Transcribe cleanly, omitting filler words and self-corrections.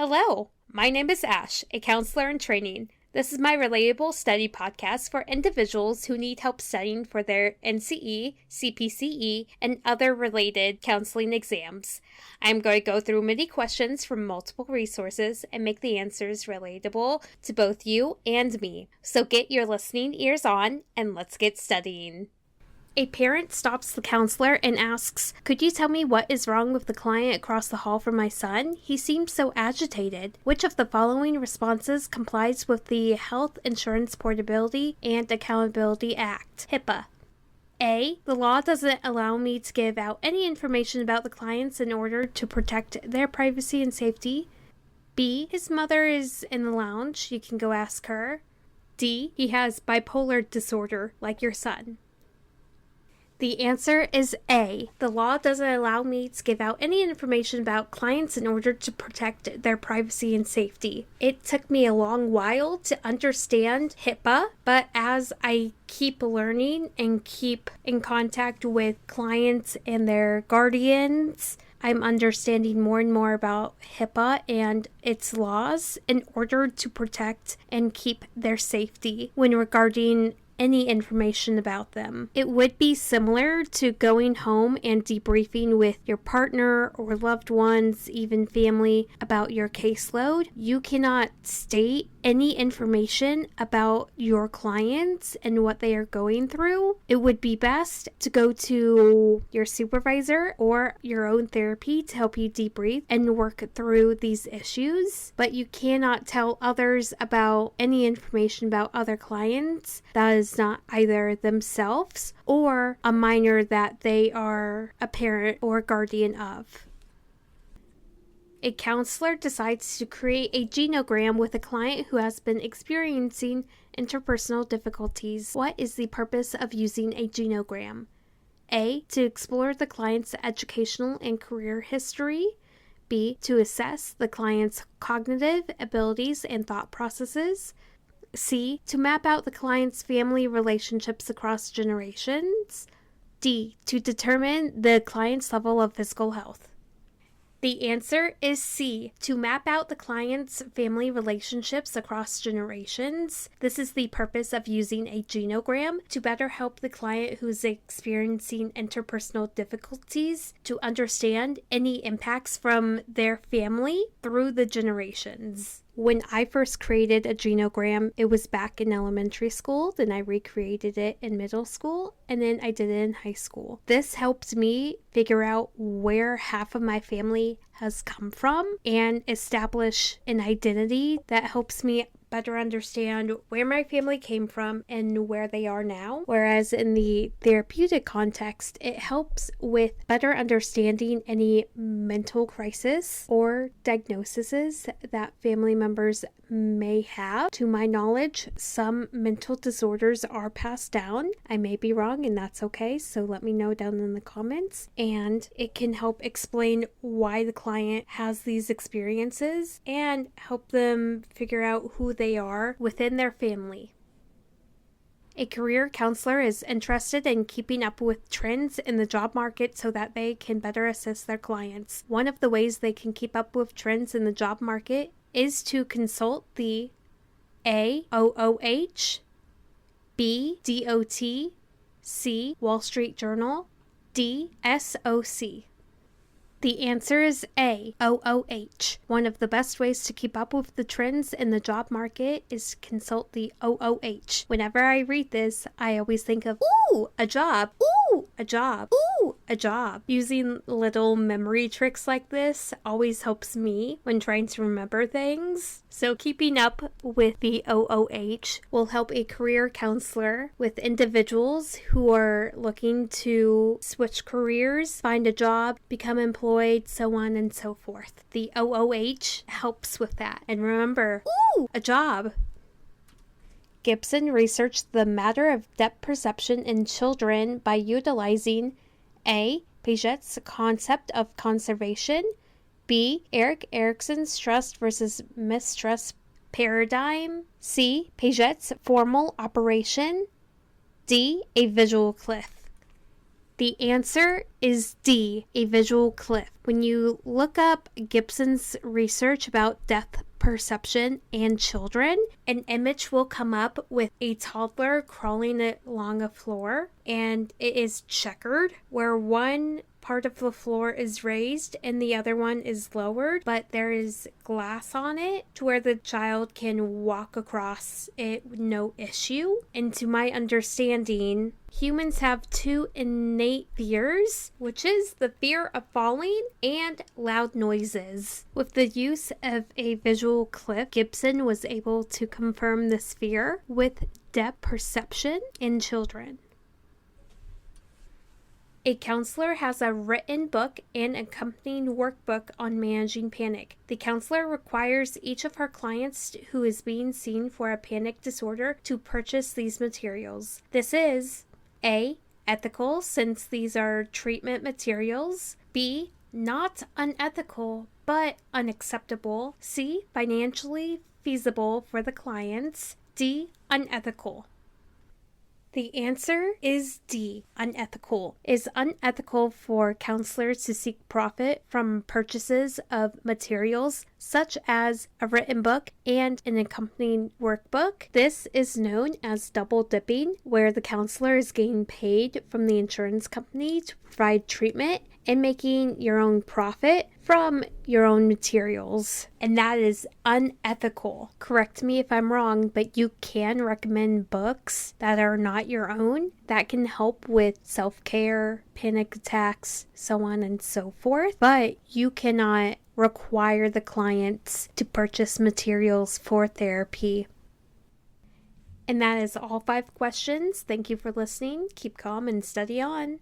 Hello, my name is Ash, a counselor in training. This is my Relatable study podcast for individuals who need help studying for their NCE, CPCE, and other related counseling exams. I'm going to go through many questions from multiple resources and make the answers relatable to both you and me. So get your listening ears on and let's get studying. A parent stops the counselor and asks, "Could you tell me what is wrong with the client across the hall from my son? He seems so agitated." Which of the following responses complies with the Health Insurance Portability and Accountability Act, HIPAA? A. The law doesn't allow me to give out any information about the clients in order to protect their privacy and safety. B. His mother is in the lounge. You can go ask her. D. He has bipolar disorder, like your son. The answer is A. The law doesn't allow me to give out any information about clients in order to protect their privacy and safety. It took me a long while to understand HIPAA, but as I keep learning and keep in contact with clients and their guardians, I'm understanding more and more about HIPAA and its laws in order to protect and keep their safety when regarding any information about them. It would be similar to going home and debriefing with your partner or loved ones, even family, about your caseload. You cannot state any information about your clients and what they are going through. It would be best to go to your supervisor or your own therapy to help you debrief and work through these issues. But you cannot tell others about any information about other clients that is not either themselves or a minor that they are a parent or guardian of. A counselor decides to create a genogram with a client who has been experiencing interpersonal difficulties. What is the purpose of using a genogram? A. To explore the client's educational and career history. B. To assess the client's cognitive abilities and thought processes. C. To map out the client's family relationships across generations. D. To determine the client's level of physical health. The answer is C. To map out the client's family relationships across generations. This is the purpose of using a genogram to better help the client who is experiencing interpersonal difficulties to understand any impacts from their family through the generations. When I first created a genogram, it was back in elementary school, then I recreated it in middle school, and then I did it in high school. This helped me figure out where half of my family has come from and establish an identity that helps me better understand where my family came from and where they are now. Whereas in the therapeutic context, it helps with better understanding any mental crisis or diagnoses that family members may have. To my knowledge, some mental disorders are passed down. I may be wrong, and that's okay, so let me know down in the comments. And it can help explain why the client has these experiences and help them figure out who they are within their family. A career counselor is interested in keeping up with trends in the job market so that they can better assist their clients. One of the ways they can keep up with trends in the job market is to consult the A. OOH, B. DOT, C. Wall Street Journal, D. SOC. The answer is A. OOH. One of the best ways to keep up with the trends in the job market is to consult the OOH. Whenever I read this, I always think of, ooh, a job, ooh, a job, ooh, a job. Using little memory tricks like this always helps me when trying to remember things. So keeping up with the OOH will help a career counselor with individuals who are looking to switch careers, find a job, become employed, so on and so forth. The OOH helps with that. And remember, ooh, a job. Gibson researched the matter of depth perception in children by utilizing A. Piaget's concept of conservation, B. Erik Erikson's trust versus mistrust paradigm, C. Piaget's formal operation, D. A visual cliff. The answer is D, a visual cliff. When you look up Gibson's research about depth perception in children, an image will come up with a toddler crawling along a floor, and it is checkered, where one part of the floor is raised and the other one is lowered, but there is glass on it to where the child can walk across it with no issue. And to my understanding, humans have two innate fears, which is the fear of falling and loud noises. With the use of a visual cliff, Gibson was able to confirm this fear with depth perception in children. A counselor has a written book and accompanying workbook on managing panic. The counselor requires each of her clients who is being seen for a panic disorder to purchase these materials. This is A, ethical, since these are treatment materials. B, not unethical, but unacceptable. C, financially feasible for the clients. D, unethical. The answer is D, unethical. It is unethical for counselors to seek profit from purchases of materials such as a written book and an accompanying workbook. This is known as double dipping, where the counselor is getting paid from the insurance company to provide treatment and making your own profit from your own materials. And that is unethical. Correct me if I'm wrong, but you can recommend books that are not your own that can help with self-care, panic attacks, so on and so forth. But you cannot require the clients to purchase materials for therapy. And that is all 5 questions. Thank you for listening. Keep calm and study on.